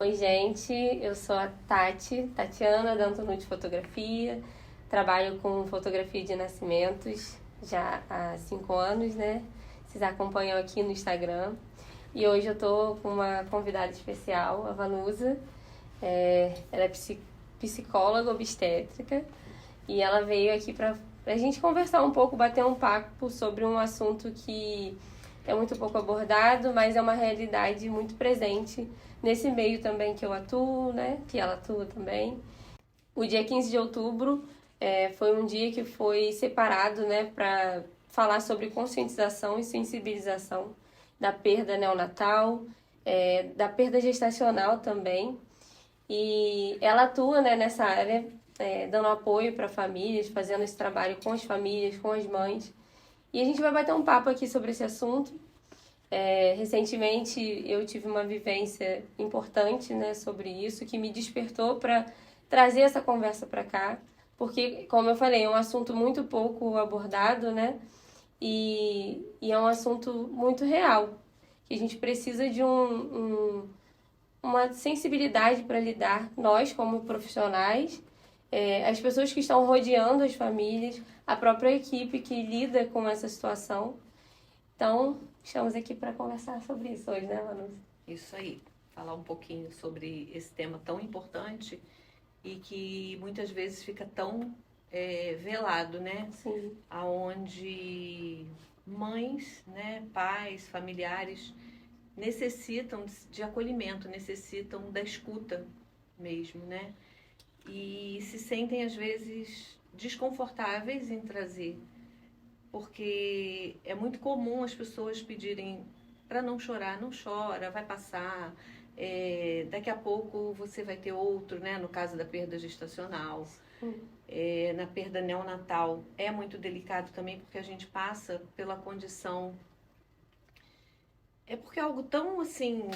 Oi, gente, eu sou a Tatiana, da Antonucci Fotografia. Trabalho com fotografia de nascimentos já há 5 anos, né? Vocês acompanham aqui no Instagram. E hoje eu tô com uma convidada especial, a Vanusa. Ela é psicóloga obstétrica e ela veio aqui para a gente conversar um pouco, bater um papo sobre um assunto que é muito pouco abordado, mas é uma realidade muito presente nesse meio também que eu atuo, né? Que ela atua também. O dia 15 de outubro foi um dia que foi separado, né, para falar sobre conscientização e sensibilização da perda neonatal, da perda gestacional também. E ela atua, né, nessa área, dando apoio para famílias, fazendo esse trabalho com as famílias, com as mães. E a gente vai bater um papo aqui sobre esse assunto. Recentemente eu tive uma vivência importante, né, sobre isso, que me despertou para trazer essa conversa para cá, porque, como eu falei, é um assunto muito pouco abordado, né, e é um assunto muito real, que a gente precisa de uma sensibilidade para lidar, nós como profissionais, as pessoas que estão rodeando as famílias, a própria equipe que lida com essa situação. Então, estamos aqui para conversar sobre isso hoje, né, Manu? Isso aí, falar um pouquinho sobre esse tema tão importante e que muitas vezes fica tão velado, né? Sim. Aonde mães, né, pais, familiares necessitam de acolhimento, necessitam da escuta mesmo, né? E se sentem às vezes desconfortáveis em trazer, porque é muito comum as pessoas pedirem para não chorar, não chora, vai passar, daqui a pouco você vai ter outro, né? No caso da perda gestacional, na perda neonatal é muito delicado também porque a gente passa pela condição, porque é algo tão assim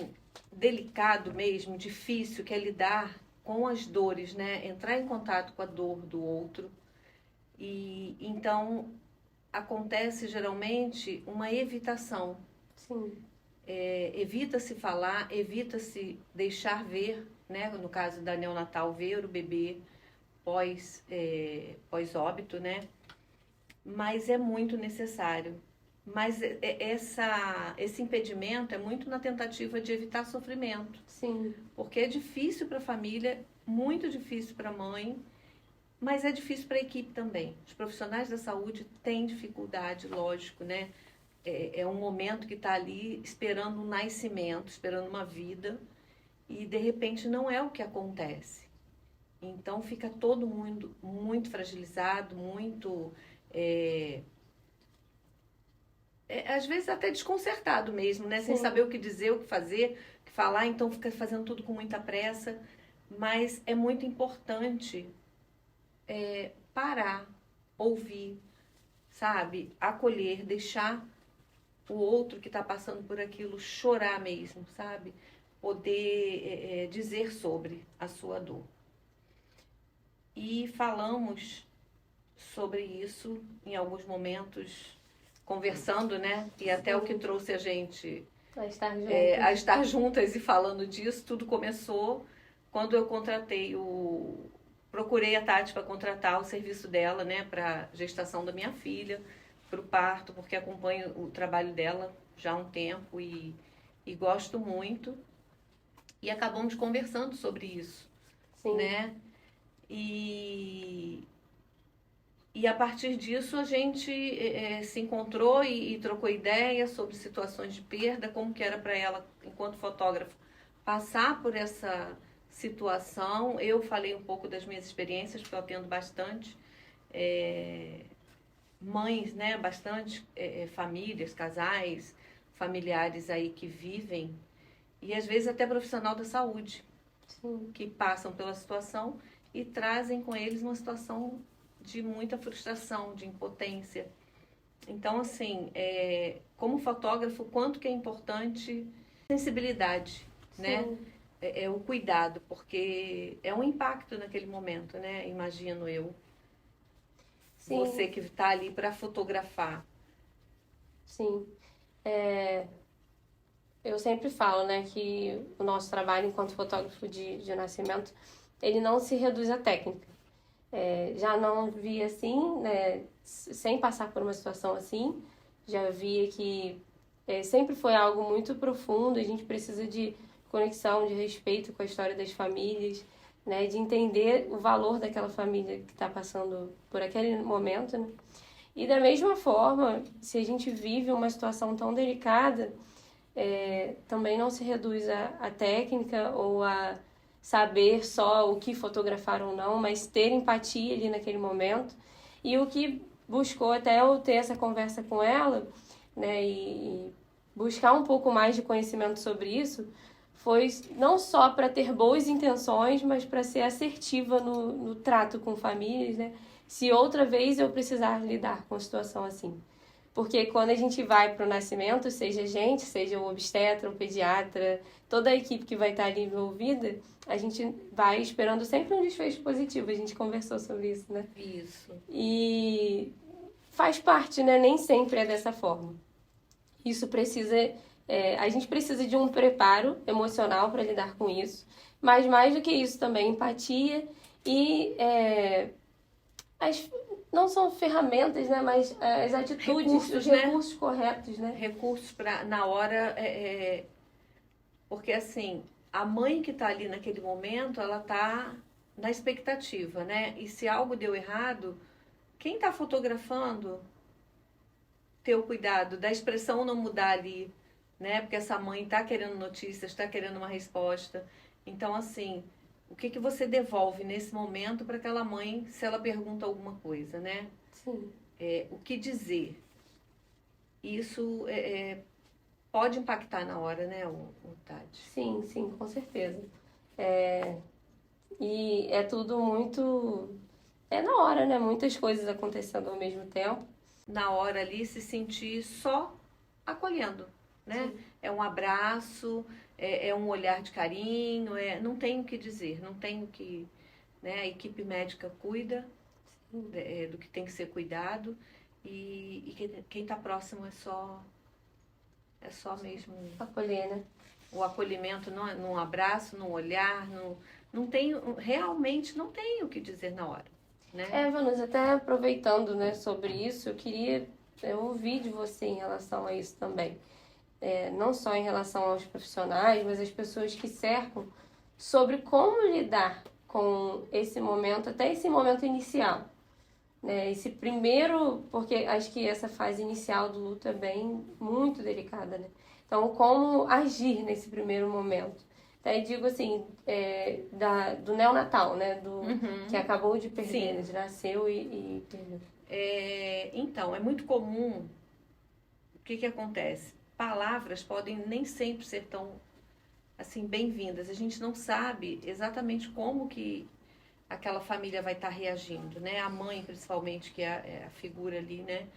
delicado mesmo, difícil, que é lidar com as dores, né? Entrar em contato com a dor do outro e então acontece geralmente uma evitação. Sim. Evita-se falar, evita-se deixar ver, né? No caso da neonatal, ver o bebê pós-óbito, né? Mas é muito necessário. Mas esse impedimento é muito na tentativa de evitar sofrimento. Sim. Porque é difícil para a família, muito difícil para a mãe, mas é difícil para a equipe também. Os profissionais da saúde têm dificuldade, lógico, né? É um momento que está ali esperando um nascimento, esperando uma vida, e de repente não é o que acontece. Então fica todo mundo muito fragilizado, muito. É, às vezes até desconcertado mesmo, né? Sem Sim. saber o que dizer, o que fazer, o que falar, então fica fazendo tudo com muita pressa. Mas é muito importante parar, ouvir, sabe? Acolher, deixar o outro que está passando por aquilo chorar mesmo, sabe? Poder dizer sobre a sua dor. E falamos sobre isso em alguns momentos, conversando, né? E até o que trouxe a gente A estar juntos. a estar juntas e falando disso, tudo começou quando eu procurei a Tati para contratar o serviço dela, né, para gestação da minha filha, para o parto, porque acompanho o trabalho dela já há um tempo e gosto muito. E acabamos conversando sobre isso, Sim. né? E, e a partir disso a gente se encontrou e trocou ideias sobre situações de perda, como que era para ela, enquanto fotógrafa, passar por essa situação. Eu falei um pouco das minhas experiências, porque eu atendo bastante mães, né? Bastante famílias, casais, familiares aí que vivem, e às vezes até profissional da saúde, Sim. que passam pela situação e trazem com eles uma situação de muita frustração, de impotência. Então, assim, como fotógrafo, quanto que é importante sensibilidade, né? Sim. O cuidado, porque é um impacto naquele momento, né? Imagino eu. Sim. Você que está ali para fotografar. Sim. eu sempre falo, né, que o nosso trabalho enquanto fotógrafo de nascimento, ele não se reduz à técnica. Já não vi assim, né, sem passar por uma situação assim, já vi que sempre foi algo muito profundo, a gente precisa de conexão, de respeito com a história das famílias, né, de entender o valor daquela família que está passando por aquele momento, né? E da mesma forma, se a gente vive uma situação tão delicada, também não se reduz à técnica ou a saber só o que fotografar ou não, mas ter empatia ali naquele momento. E o que buscou até eu ter essa conversa com ela, né, e buscar um pouco mais de conhecimento sobre isso, foi não só para ter boas intenções, mas para ser assertiva no trato com famílias, né? Se outra vez eu precisar lidar com uma situação assim. Porque quando a gente vai para o nascimento, seja a gente, seja o obstetra, o pediatra, toda a equipe que vai estar ali envolvida, a gente vai esperando sempre um desfecho positivo. A gente conversou sobre isso, né? Isso. E faz parte, né? Nem sempre é dessa forma. Isso precisa... a gente precisa de um preparo emocional para lidar com isso. Mas mais do que isso também, empatia e... não são ferramentas, né? Mas as atitudes, Recursos, os recursos corretos, né? Recursos para na hora, porque assim, a mãe que está ali naquele momento, ela está na expectativa, né? E se algo deu errado, quem está fotografando, ter o cuidado da expressão não mudar ali, né? Porque essa mãe está querendo notícias, está querendo uma resposta. Então, assim, o que você devolve nesse momento para aquela mãe, se ela pergunta alguma coisa, né? Sim. O que dizer? Isso pode impactar na hora, né, o Tati? Sim, sim, com certeza. E é tudo muito... na hora, né? Muitas coisas acontecendo ao mesmo tempo. Na hora ali, se sentir só acolhendo, né? Sim. É um abraço, é um olhar de carinho, não tem o que dizer, não tem o que... Né? A equipe médica cuida do que tem que ser cuidado e quem está próximo é só mesmo Acolher, né? o acolhimento, num abraço, num olhar, não tem, realmente não tem o que dizer na hora, né? Vanusa, até aproveitando, né, sobre isso, eu queria ouvir de você em relação a isso também. Não só em relação aos profissionais, mas as pessoas que cercam, sobre como lidar com esse momento, até esse momento inicial. Né? Esse primeiro, porque acho que essa fase inicial do luto é muito delicada, né? Então, como agir nesse primeiro momento? Daí digo assim, do neonatal, né? Que acabou de perder, né? De nasceu e perdeu. Então, é muito comum, o que acontece? Palavras podem nem sempre ser tão, assim, bem-vindas. A gente não sabe exatamente como que aquela família vai estar reagindo, né? A mãe, principalmente, que é a figura ali, né?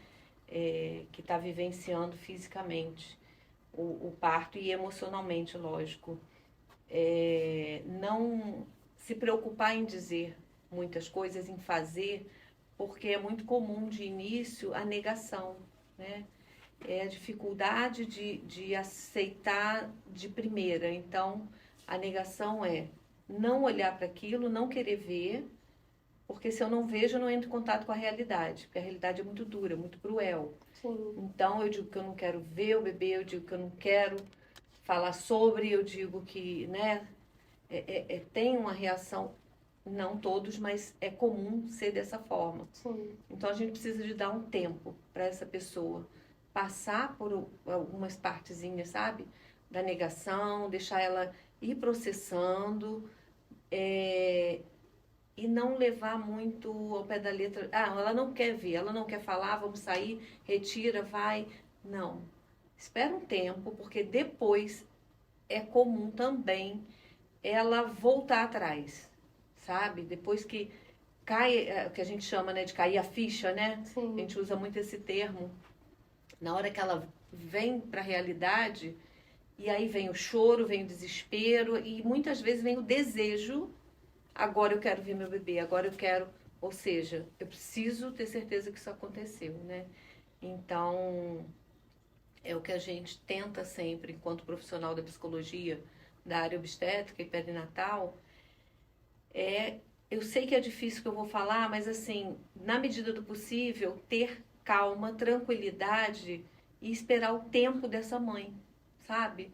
Que está vivenciando fisicamente o parto e emocionalmente, lógico. Não se preocupar em dizer muitas coisas, em fazer, porque é muito comum de início a negação, né? É a dificuldade de aceitar de primeira. Então, a negação é não olhar para aquilo, não querer ver, porque se eu não vejo, eu não entro em contato com a realidade, porque a realidade é muito dura, muito cruel. Sim. Então, eu digo que eu não quero ver o bebê, eu digo que eu não quero falar sobre, eu digo que, né, tem uma reação, não todos, mas é comum ser dessa forma. Sim. Então, a gente precisa de dar um tempo para essa pessoa passar por algumas partezinhas, sabe? Da negação, deixar ela ir processando, e não levar muito ao pé da letra. Ela não quer ver, ela não quer falar, vamos sair, retira, vai. Não. Espera um tempo, porque depois é comum também ela voltar atrás, sabe? Depois que cai, o que a gente chama, né, de cair a ficha, né? Sim. A gente usa muito esse termo. Na hora que ela vem para a realidade, e aí vem o choro, vem o desespero, e muitas vezes vem o desejo. Agora eu quero ver meu bebê, agora eu quero... Ou seja, eu preciso ter certeza que isso aconteceu, né? Então, é o que a gente tenta sempre, enquanto profissional da psicologia, da área obstétrica e perinatal, eu sei que é difícil que eu vou falar, mas assim, na medida do possível, ter calma, tranquilidade e esperar o tempo dessa mãe, sabe?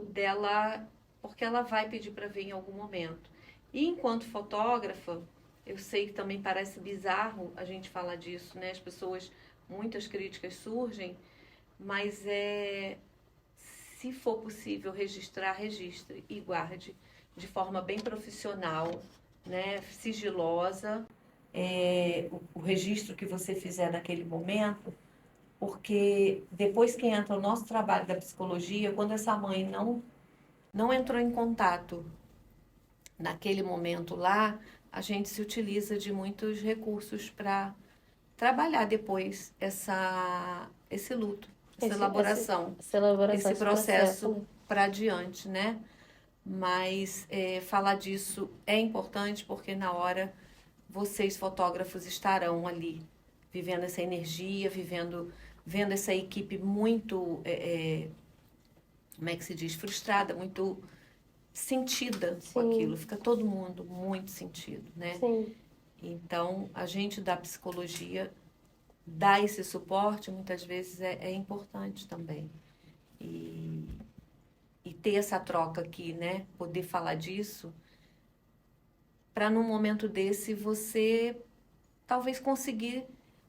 Dela, porque ela vai pedir para ver em algum momento. E enquanto fotógrafa, eu sei que também parece bizarro a gente falar disso, né? As pessoas, muitas críticas surgem, mas se for possível registrar, registre e guarde de forma bem profissional, né? Sigilosa, o registro que você fizer naquele momento, porque depois que entra o nosso trabalho da psicologia, quando essa mãe não entrou em contato naquele momento lá, a gente se utiliza de muitos recursos para trabalhar depois esse luto, essa elaboração, esse processo para adiante, né? Mas falar disso é importante porque na hora vocês, fotógrafos, estarão ali, vivendo essa energia, vendo essa equipe muito, como é que se diz, frustrada, muito sentida com aquilo. Fica todo mundo muito sentido, né? Sim. Então, a gente da psicologia dar esse suporte, muitas vezes, é importante também. E ter essa troca aqui, né? Poder falar disso, para num momento desse você talvez conseguir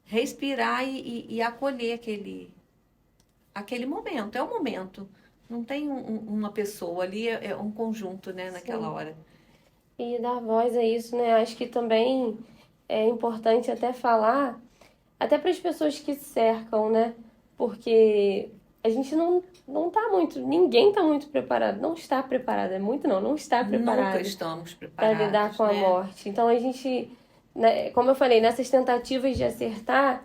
respirar e acolher aquele momento. É um momento. Não tem uma pessoa ali, é um conjunto, né, naquela hora. E dar voz a isso, né? Acho que também é importante até falar, até para as pessoas que cercam, né? Porque a gente não tá muito, ninguém tá muito preparado, não está preparado, não está preparado. Nunca estamos preparados, para lidar com a morte. Então a gente, né, como eu falei, nessas tentativas de acertar,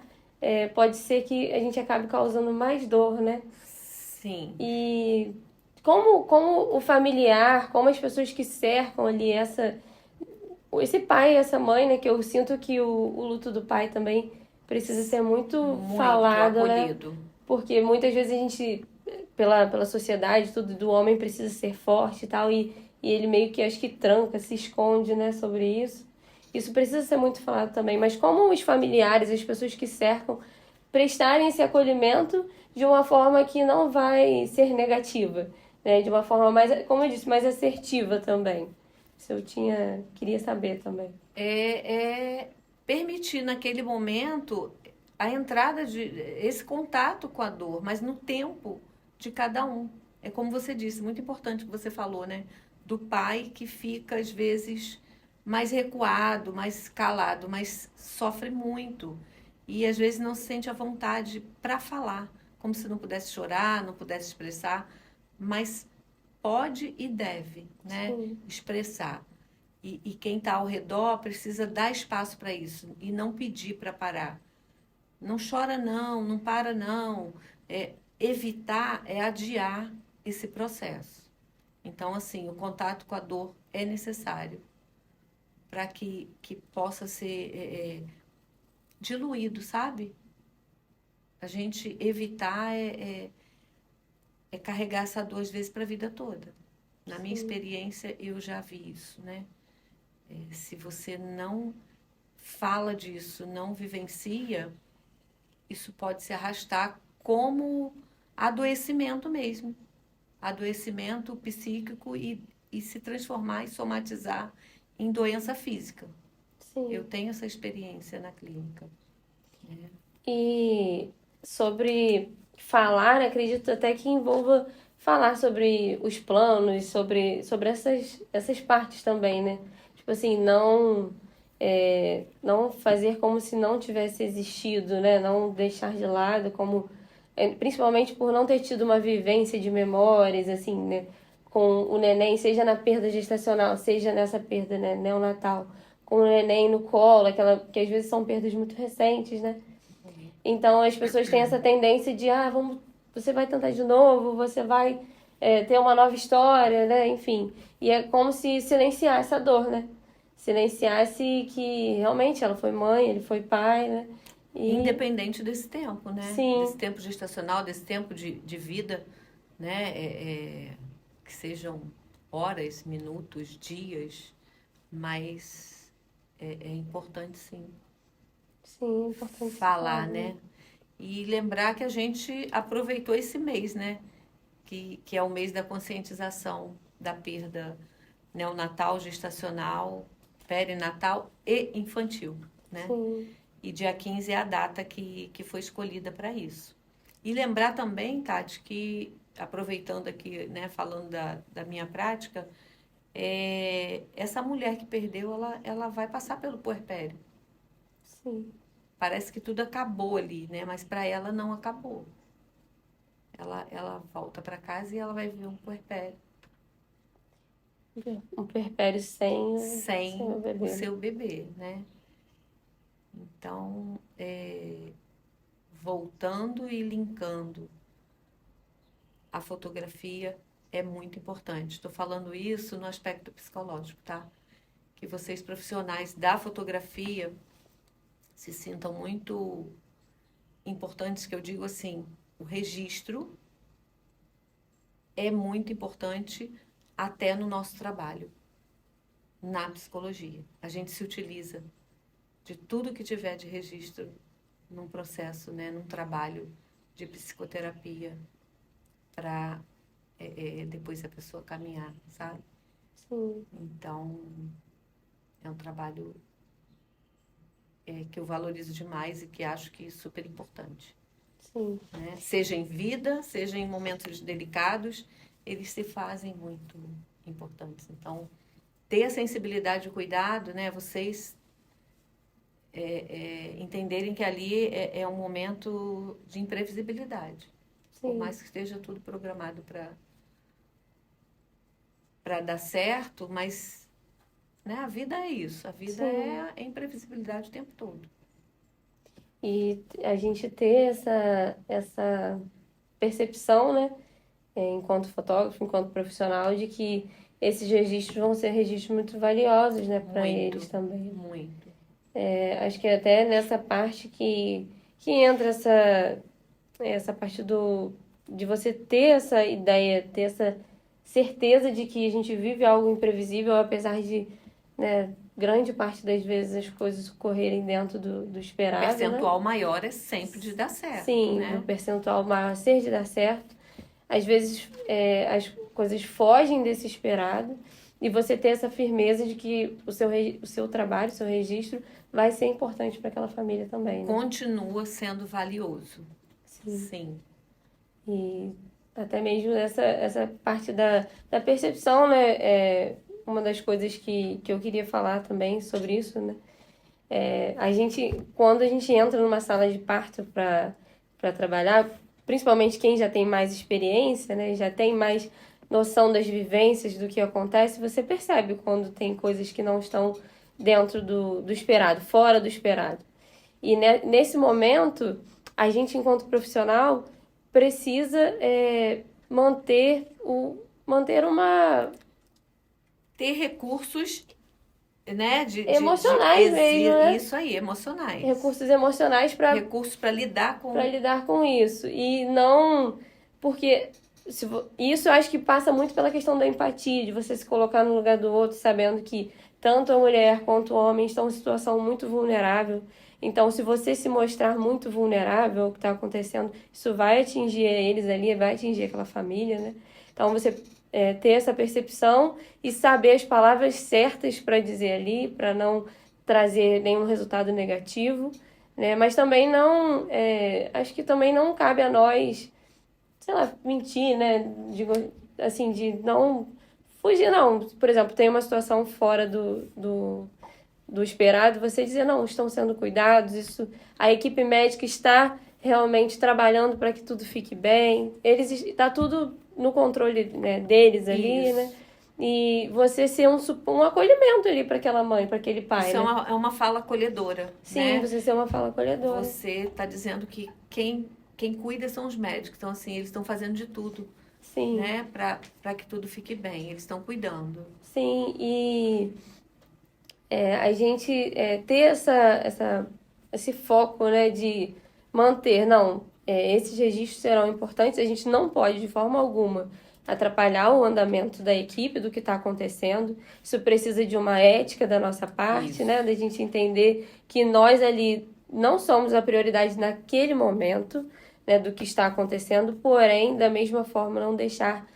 pode ser que a gente acabe causando mais dor, né? Sim. E como o familiar, como as pessoas que cercam ali esse pai e essa mãe, né? Que eu sinto que o luto do pai também precisa ser muito falado, acolhido, né? Porque muitas vezes a gente, pela sociedade, tudo do homem precisa ser forte e tal, e ele meio que acho que tranca, se esconde, né, sobre isso. Isso precisa ser muito falado também. Mas como os familiares, as pessoas que cercam, prestarem esse acolhimento de uma forma que não vai ser negativa, né? De uma forma mais, como eu disse, mais assertiva também. Isso eu queria saber também. Permitir naquele momento a entrada esse contato com a dor, mas no tempo de cada um. É como você disse, muito importante o que você falou, né? Do pai que fica, às vezes, mais recuado, mais calado, mas sofre muito. E, às vezes, não se sente à vontade para falar, como se não pudesse chorar, não pudesse expressar, mas pode e deve, né? Expressar. E quem está ao redor precisa dar espaço para isso e não pedir para parar. Não chora não para não. Evitar é adiar esse processo. Então, assim, o contato com a dor é necessário para que possa ser diluído, sabe? A gente evitar carregar essa dor, às vezes, para a vida toda. Na minha experiência, eu já vi isso, né? Se você não fala disso, não vivencia, isso pode se arrastar como adoecimento mesmo. Adoecimento psíquico e se transformar e somatizar em doença física. Sim. Eu tenho essa experiência na clínica. E sobre falar, acredito até que envolva falar sobre os planos, sobre essas partes também, né? Tipo assim, não fazer como se não tivesse existido, né? Não deixar de lado, como principalmente por não ter tido uma vivência de memórias, assim, né? Com o neném, seja na perda gestacional, seja nessa perda, né, neonatal, com o neném no colo, que às vezes são perdas muito recentes, né? Então as pessoas têm essa tendência de, você vai tentar de novo, você vai ter uma nova história, né? Enfim, e é como se silenciasse essa dor, né? Silenciasse que realmente ela foi mãe, ele foi pai, né? Independente desse tempo, né? Sim. Desse tempo gestacional, desse tempo de vida, né? Que sejam horas, minutos, dias, mas é importante sim Sim, é importante falar, né? E lembrar que a gente aproveitou esse mês, né? Que é o mês da conscientização da perda neonatal, gestacional, perinatal e infantil, né? Sim. E dia 15 é a data que foi escolhida para isso. E lembrar também, Tati, que aproveitando aqui, né, falando da minha prática, essa mulher que perdeu, ela vai passar pelo puerpério. Sim. Parece que tudo acabou ali, né? Mas para ela não acabou. Ela volta para casa e ela vai ver um puerpério. Um puerpério sem o Sem bebê. o seu bebê, né? Então, voltando e linkando a fotografia é muito importante. Estou falando isso no aspecto psicológico, tá? Que vocês profissionais da fotografia se sintam muito importantes, que eu digo assim, o registro é muito importante até no nosso trabalho, na psicologia. A gente se utiliza de tudo que tiver de registro num processo, né, num trabalho de psicoterapia para depois a pessoa caminhar, sabe? Sim. Então, é um trabalho que eu valorizo demais e que acho que é super importante. Sim. Né? Seja em vida, seja em momentos delicados, eles se fazem muito importantes. Então, ter a sensibilidade e o cuidado, né? Vocês entenderem que ali é um momento de imprevisibilidade. Sim. Por mais que esteja tudo programado para dar certo, mas né, a vida é isso. A vida é imprevisibilidade o tempo todo. E a gente ter essa percepção, né, enquanto fotógrafo, enquanto profissional, de que esses registros vão ser registros muito valiosos, né, para eles também. Muito. Acho que até nessa parte que entra essa parte de você ter essa ideia, ter essa certeza de que a gente vive algo imprevisível, apesar de, né, grande parte das vezes as coisas ocorrerem dentro do esperado. O percentual maior é sempre de dar certo. Sim, né? O percentual maior ser de dar certo. Às vezes as coisas fogem desse esperado e você ter essa firmeza de que o seu trabalho, o seu registro vai ser importante para aquela família também. Né? Continua sendo valioso. Sim. E até mesmo essa parte da percepção, né? Uma das coisas que eu queria falar também sobre isso, né? Quando a gente entra numa sala de parto para trabalhar, principalmente quem já tem mais experiência, né? Já tem mais noção das vivências, do que acontece, você percebe quando tem coisas que não estão dentro do esperado, fora do esperado. E nesse momento, a gente, enquanto profissional, precisa manter ter recursos, né, emocionais mesmo, né? Isso aí, emocionais. Recursos emocionais recursos para lidar com isso. E não... Porque isso eu acho que passa muito pela questão da empatia, de você se colocar no lugar do outro, sabendo que tanto a mulher quanto o homem estão em situação muito vulnerável. Então, se você se mostrar muito vulnerável ao que está acontecendo, isso vai atingir eles ali, vai atingir aquela família, né? Então, você ter essa percepção e saber as palavras certas para dizer ali, para não trazer nenhum resultado negativo, né? Mas também não... acho que também não cabe a nós, sei lá, mentir, né? Assim, de não fugir, não. Por exemplo, tem uma situação fora do esperado, você dizer, não, estão sendo cuidados, a equipe médica está realmente trabalhando para que tudo fique bem, está tudo no controle, né, deles ali, né? E você ser um acolhimento ali para aquela mãe, para aquele pai. Isso, né? é uma fala acolhedora. Sim, né? Você ser uma fala acolhedora. Você está dizendo que quem cuida são os médicos, então assim, eles estão fazendo de tudo. Sim. Né? Para que tudo fique bem, eles estão cuidando. Sim, e a gente ter essa esse foco, né, de manter, não, esses registros serão importantes, a gente não pode de forma alguma atrapalhar o andamento da equipe, do que está acontecendo. Isso precisa de uma ética da nossa parte, né, da gente entender que nós ali não somos a prioridade naquele momento, né, do que está acontecendo, porém, da mesma forma, não deixar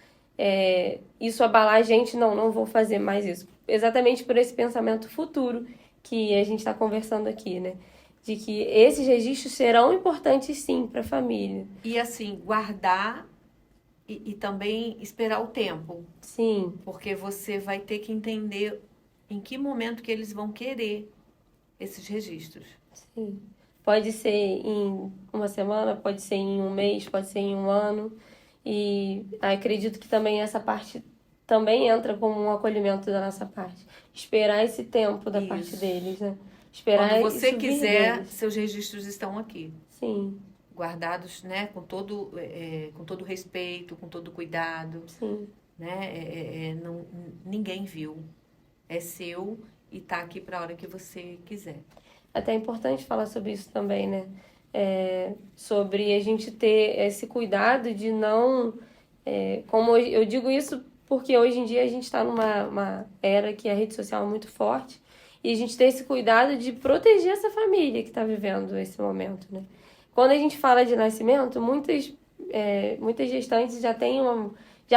isso abalar a gente, não vou fazer mais isso. Exatamente por esse pensamento futuro que a gente está conversando aqui, né? De que esses registros serão importantes, sim, para a família. E, assim, guardar e também esperar o tempo. Sim. Porque você vai ter que entender em que momento que eles vão querer esses registros. Sim. Pode ser em uma semana, pode ser em um mês, pode ser em um ano. E acredito que também essa parte também entra como um acolhimento da nossa parte. Esperar esse tempo da parte deles, né? Esperar. Quando você isso vir quiser, deles. seus registros estão aqui. Sim. Guardados, né, com todo respeito, com todo cuidado. Sim. Né? Ninguém viu. É seu e tá aqui para a hora que você quiser. Até é importante falar sobre isso também, né? Sobre a gente ter esse cuidado de não... como eu digo isso porque hoje em dia a gente está numa era que a rede social é muito forte e a gente tem esse cuidado de proteger essa família que está vivendo esse momento, né? Quando a gente fala de nascimento, muitas gestantes já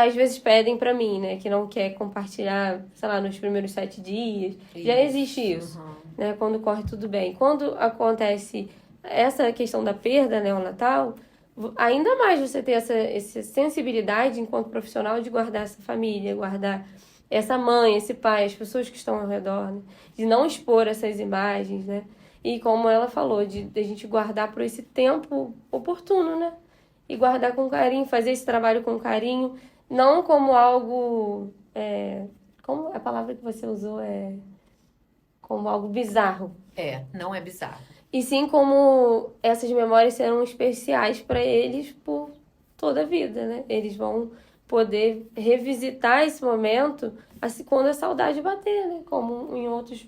às vezes pedem para mim, né? Que não quer compartilhar, sei lá, nos primeiros 7 dias. Isso. Já existe isso, né? Quando corre tudo bem. Quando acontece essa questão da perda neonatal, ainda mais você ter essa sensibilidade enquanto profissional de guardar essa família, guardar essa mãe, esse pai, as pessoas que estão ao redor, né? De não expor essas imagens, né? E como ela falou, de a gente guardar por esse tempo oportuno, né? E guardar com carinho, fazer esse trabalho com carinho, não como algo... como a palavra que você usou como algo bizarro. Não é bizarro. E sim como essas memórias serão especiais para eles por toda a vida, né? Eles vão poder revisitar esse momento assim, quando a saudade bater, né? Como em outros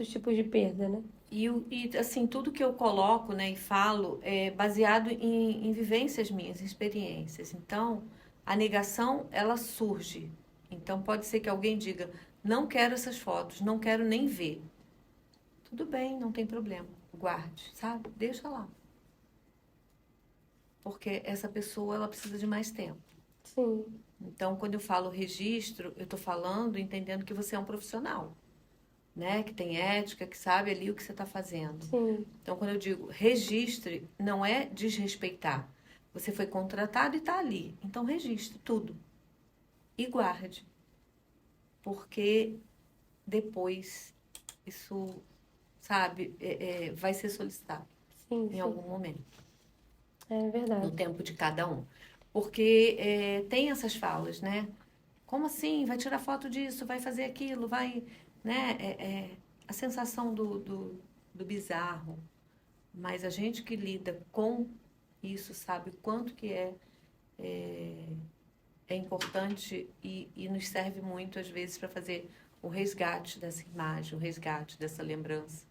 tipos de perda, né? E assim, tudo que eu coloco, né, e falo é baseado em vivências minhas, experiências. Então, a negação, ela surge. Então, pode ser que alguém diga, não quero essas fotos, não quero nem ver. Tudo bem, não tem problema. Guarde, sabe? Deixa lá. Porque essa pessoa, ela precisa de mais tempo. Sim. Então, quando eu falo registro, eu estou falando entendendo que você é um profissional, né? Que tem ética, que sabe ali o que você está fazendo. Sim. Então, quando eu digo registre, não é desrespeitar. Você foi contratado e está ali. Então, registre tudo. E guarde. Porque depois isso, sabe, vai ser solicitado. Sim, em algum momento. É verdade. No tempo de cada um. Porque tem essas falas, né? Como assim? Vai tirar foto disso, vai fazer aquilo, vai... né? A sensação do bizarro. Mas a gente que lida com isso sabe o quanto que é importante e nos serve muito, às vezes, para fazer o resgate dessa imagem, o resgate dessa lembrança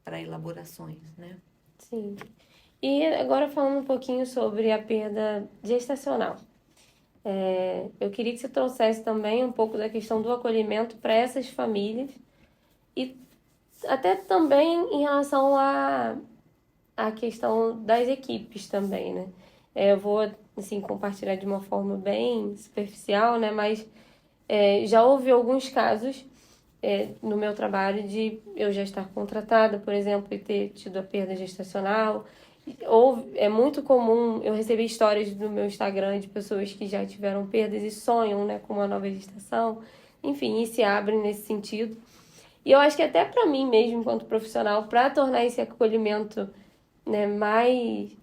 para elaborações, né? Sim. E agora falando um pouquinho sobre a perda gestacional. Eu queria que você trouxesse também um pouco da questão do acolhimento para essas famílias e até também em relação à questão das equipes também, né? Eu vou, assim, compartilhar de uma forma bem superficial, né? Mas já houve alguns casos no meu trabalho de eu já estar contratada, por exemplo, e ter tido a perda gestacional. É muito comum eu receber histórias no meu Instagram de pessoas que já tiveram perdas e sonham, né, com uma nova gestação. Enfim, e se abrem nesse sentido. E eu acho que até para mim mesmo, enquanto profissional, para tornar esse acolhimento, né,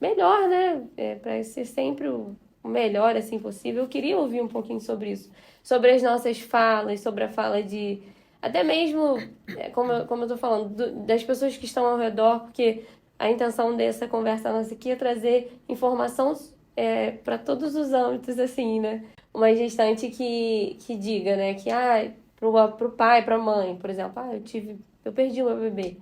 melhor, né, para ser sempre o melhor assim possível, eu queria ouvir um pouquinho sobre isso. Sobre as nossas falas, sobre a fala de... Até mesmo, como eu tô falando, das pessoas que estão ao redor, porque a intenção dessa conversa nossa aqui é trazer informação para todos os âmbitos, assim, né? Uma gestante que diga, né, que pro pai, pra mãe, por exemplo, eu perdi o meu bebê.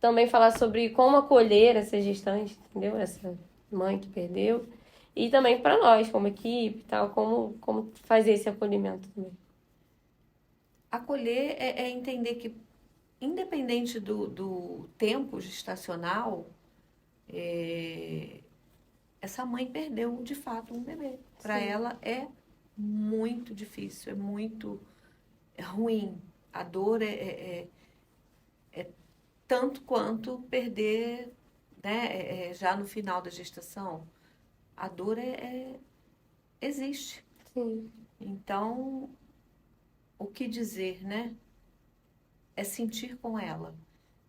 também falar sobre como acolher essa gestante, entendeu? Essa mãe que perdeu. E também para nós, como equipe e tal, como fazer esse acolhimento também. Acolher é entender que, independente do tempo gestacional, essa mãe perdeu de fato um bebê. Para Sim. ela é muito difícil, é muito ruim. A dor é tanto quanto perder, né, já no final da gestação. A dor existe. Sim. Então, o que dizer, né? É sentir com ela.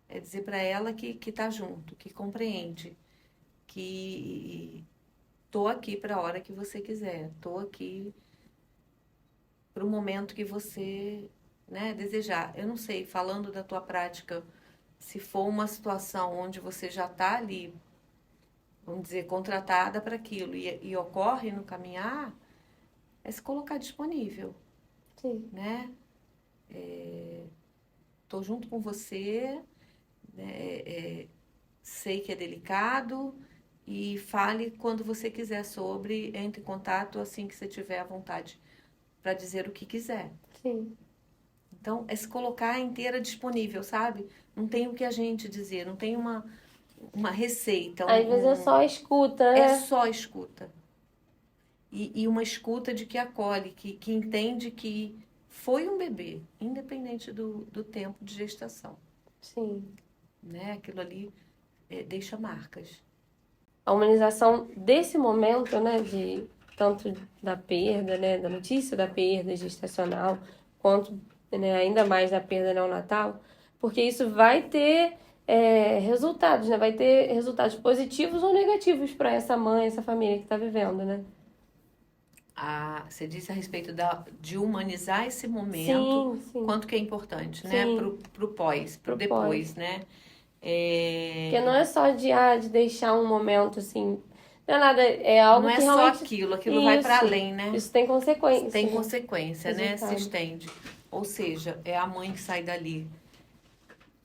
É dizer para ela que tá junto, que compreende, que tô aqui para a hora que você quiser, tô aqui para o momento que você, né, desejar. Eu não sei, falando da tua prática, se for uma situação onde você já está ali, vamos dizer, contratada para aquilo e ocorre no caminhar, é se colocar disponível, Sim. né? Tô junto com você, né? Sei que é delicado e fale quando você quiser sobre, entre em contato assim que você tiver à vontade para dizer o que quiser. Sim. Então, é se colocar inteira disponível, sabe? Não tem o que a gente dizer, não tem uma receita. Às vezes é só a escuta, É né? só escuta. E uma escuta de que acolhe, que entende que foi um bebê, independente do tempo de gestação. Sim. Né? Aquilo ali deixa marcas. A humanização desse momento, né, de tanto da perda, né, da notícia da perda gestacional, quanto, né, ainda mais da perda neonatal, porque isso vai ter resultados, né, vai ter resultados positivos ou negativos para essa mãe, essa família que está vivendo, né? Você disse a respeito de humanizar esse momento, Sim, sim, quanto que é importante, né? sim, Pro pós, pro pro pós. depois, né? Porque não é só de deixar um momento assim, não é nada, é Não algo é que só realmente. aquilo vai para Isso, além, né? isso tem Tem consequência, né? consequência, né? Se Resultado. estende. Ou seja, é a mãe que sai dali,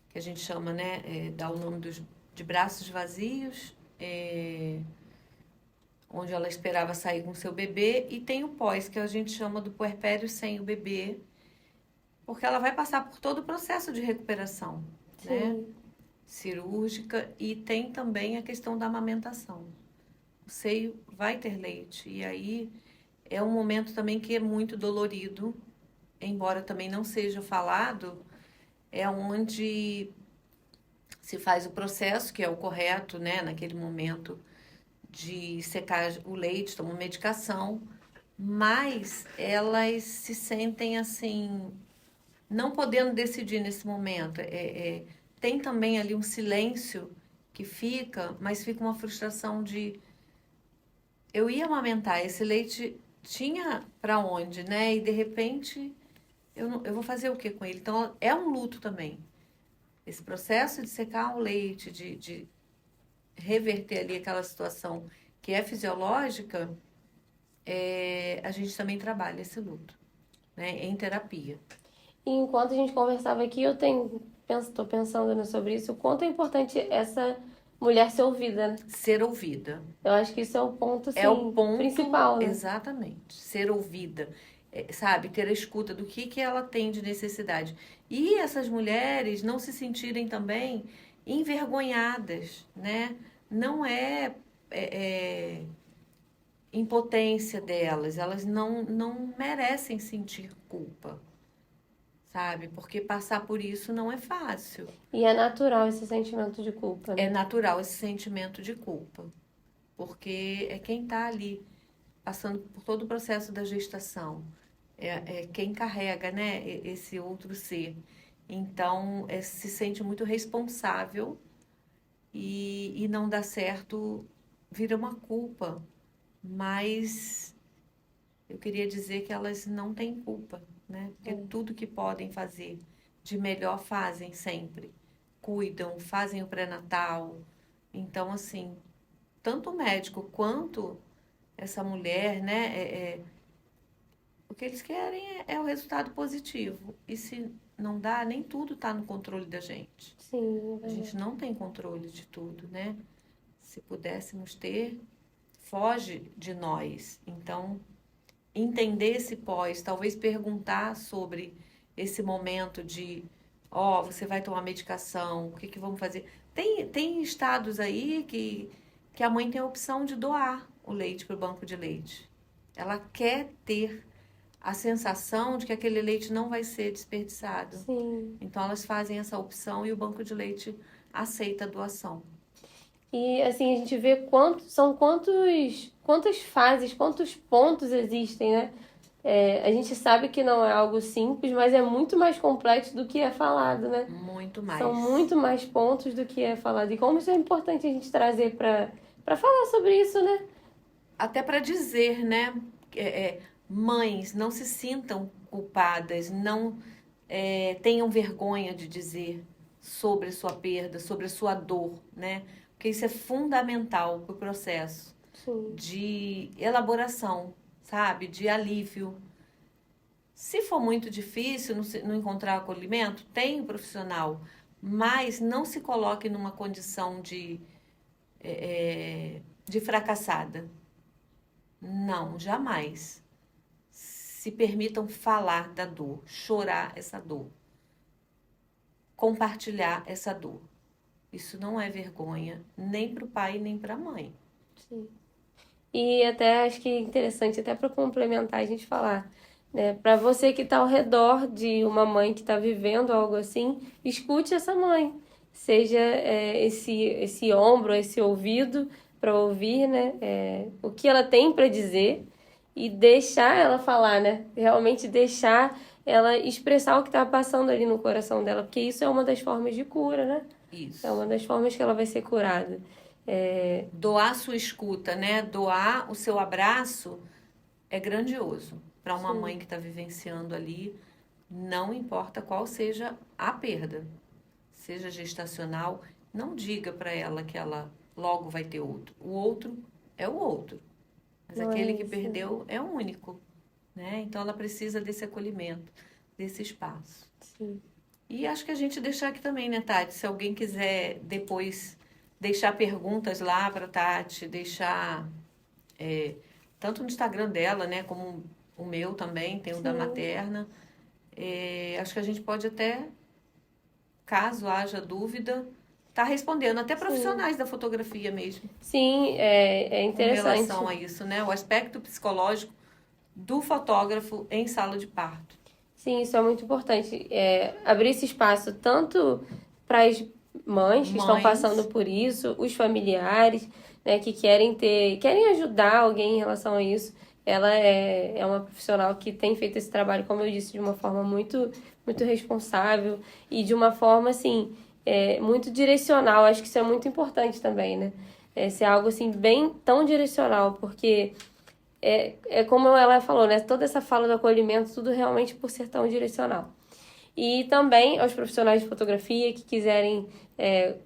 que a gente chama, né? Dá o nome de braços vazios, onde ela esperava sair com seu bebê, e tem o pós, que a gente chama do puerpério sem o bebê, porque ela vai passar por todo o processo de recuperação, né? Sim, Cirúrgica, e tem também a questão da amamentação. O seio vai ter leite, e aí é um momento também que é muito dolorido, embora também não seja falado, é onde se faz o processo, que é o correto, né, naquele momento de secar o leite, tomam medicação, mas elas se sentem assim, não podendo decidir nesse momento. Tem também ali um silêncio que fica, mas fica uma frustração de eu ia amamentar, esse leite tinha para onde, né? E de repente eu vou fazer o que com ele? Então é um luto também. Esse processo de secar o leite, de reverter ali aquela situação que é fisiológica, a gente também trabalha esse luto, né? Em terapia. e enquanto a gente conversava aqui, tô pensando, né, sobre isso, o quanto é importante essa mulher ser ouvida, né? Ser ouvida. Eu acho que isso é o ponto, É o assim, ponto, principal, né? exatamente, ser ouvida, sabe, ter a escuta do que ela tem de necessidade. E essas mulheres não se sentirem também envergonhadas, né? Não é impotência delas, elas não merecem sentir culpa, sabe? Porque passar por isso não é fácil. E é natural esse sentimento de culpa, É né? natural esse sentimento de culpa, porque é quem está ali passando por todo o processo da gestação. É quem carrega, né, esse outro ser. Então, se sente muito responsável e não dá certo, vira uma culpa. Mas eu queria dizer que elas não têm culpa, né? Porque tudo que podem fazer de melhor fazem sempre. Cuidam, fazem o pré-natal. Então, assim, tanto o médico quanto essa mulher, né? O que eles querem é o resultado positivo. E se não dá, nem tudo está no controle da gente. Sim, A gente não tem controle de tudo, né? Se pudéssemos ter, foge de nós. Então, entender esse pós, talvez perguntar sobre esse momento de, você vai tomar medicação, o que vamos fazer? Tem estados aí que a mãe tem a opção de doar o leite para o banco de leite. Ela quer ter a sensação de que aquele leite não vai ser desperdiçado. Sim. Então, elas fazem essa opção e o banco de leite aceita a doação. E, assim, a gente vê quantas fases, quantos pontos existem, né? A gente sabe que não é algo simples, mas é muito mais complexo do que é falado, né? Muito mais. São muito mais pontos do que é falado. E como isso é importante a gente trazer para falar sobre isso, né? Até para dizer, né? Mães, não se sintam culpadas, não tenham vergonha de dizer sobre a sua perda, sobre a sua dor, né? Porque isso é fundamental para o processo. Sim. De elaboração, sabe? De alívio. Se for muito difícil não encontrar acolhimento, tem um profissional, mas não se coloque numa condição de fracassada. Não, jamais. Se permitam falar da dor, chorar essa dor, compartilhar essa dor. Isso não é vergonha, nem para o pai, nem para a mãe. Sim. E até acho que é interessante, até para complementar, a gente falar, né? Para você que está ao redor de uma mãe que está vivendo algo assim, escute essa mãe. Seja esse ombro, esse ouvido para ouvir, né? O que ela tem para dizer e deixar ela falar, né? Realmente deixar ela expressar o que está passando ali no coração dela, porque isso é uma das formas de cura, né? Isso. É uma das formas que ela vai ser curada. Doar sua escuta, né? Doar o seu abraço é grandioso para uma mãe que está vivenciando ali, não importa qual seja a perda, seja gestacional, não diga para ela que ela logo vai ter outro. O outro é o outro, mas Não aquele é que isso. perdeu é único, né? Então ela precisa desse acolhimento, desse espaço. Sim. E acho que a gente deixar aqui também, né, Tati? Se alguém quiser depois deixar perguntas lá para Tati, deixar tanto no Instagram dela, né, como o meu também, tem o da Materna. Acho que a gente pode até, caso haja dúvida, tá respondendo, até profissionais da fotografia mesmo. Sim, é Com interessante. relação a isso, né? O aspecto psicológico do fotógrafo em sala de parto. Sim, isso é muito importante. Abrir esse espaço tanto para as mães que estão passando por isso, os familiares, né, que querem ajudar alguém em relação a isso. Ela é uma profissional que tem feito esse trabalho, como eu disse, de uma forma muito, muito responsável e de uma forma, assim, muito direcional. Acho que isso é muito importante também, né? Ser algo, assim, bem tão direcional, porque como ela falou, né? Toda essa fala do acolhimento, tudo realmente por ser tão direcional. E também aos profissionais de fotografia que quiserem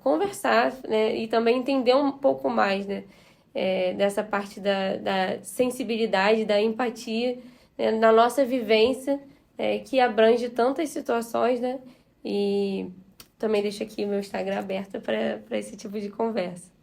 conversar, né? E também entender um pouco mais, né? Dessa parte da sensibilidade, da empatia, né? Na nossa vivência, que abrange tantas situações, né? E também deixo aqui o meu Instagram aberto para esse tipo de conversa.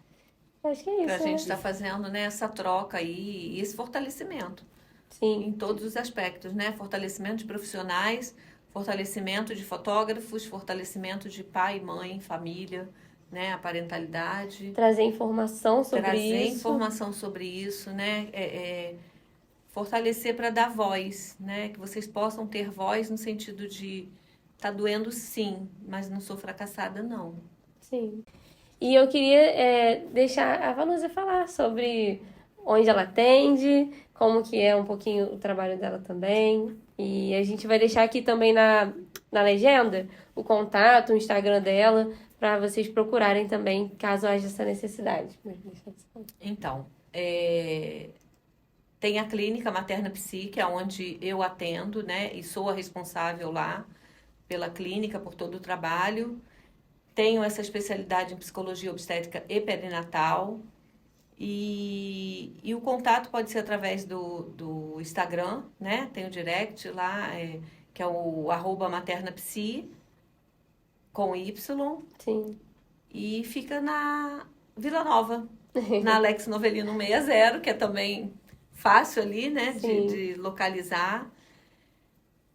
Acho que é isso. Pra gente estar fazendo, né, essa troca aí e esse fortalecimento. Sim. Em todos os aspectos, né? Fortalecimento de profissionais, fortalecimento de fotógrafos, fortalecimento de pai, mãe, família, né? A parentalidade. Trazer informação sobre Trazer isso. informação sobre isso, né? Fortalecer para dar voz, né? Que vocês possam ter voz no sentido de tá doendo sim, mas não sou fracassada não. Sim. E eu queria deixar a Vanusa falar sobre onde ela atende, como que é um pouquinho o trabalho dela também. E a gente vai deixar aqui também na legenda o contato, o Instagram dela, para vocês procurarem também, caso haja essa necessidade. Então, tem a clínica Materna Psi, que é onde eu atendo, né? E sou a responsável lá pela clínica, por todo o trabalho. Tenho essa especialidade em psicologia obstétrica e perinatal. E o contato pode ser através do Instagram, né? Tem o direct lá, que é o @maternapsi, com Y, Sim. e fica na Vila Nova, na Alex Novelino 60, que é também fácil ali, né, de localizar.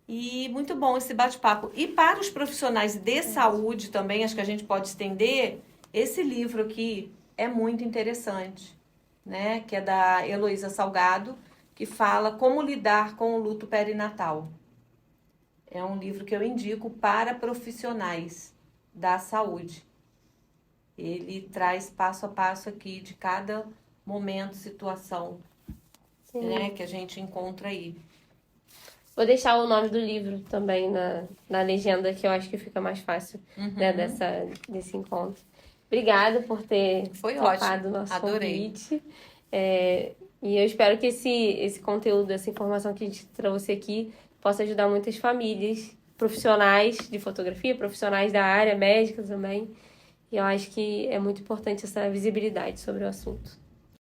E muito bom esse bate-papo. E para os profissionais de saúde também, acho que a gente pode estender, esse livro aqui é muito interessante, né, que é da Heloísa Salgado, que fala como lidar com o luto perinatal. É um livro que eu indico para profissionais da saúde. Ele traz passo a passo aqui de cada momento, situação, né, que a gente encontra aí. Vou deixar o nome do livro também na legenda, que eu acho que fica mais fácil, né, desse encontro. Obrigada por ter topado o nosso convite. E eu espero que esse conteúdo, essa informação que a gente trouxe aqui, possa ajudar muitas famílias, profissionais de fotografia, profissionais da área, médicas também. E eu acho que é muito importante essa visibilidade sobre o assunto.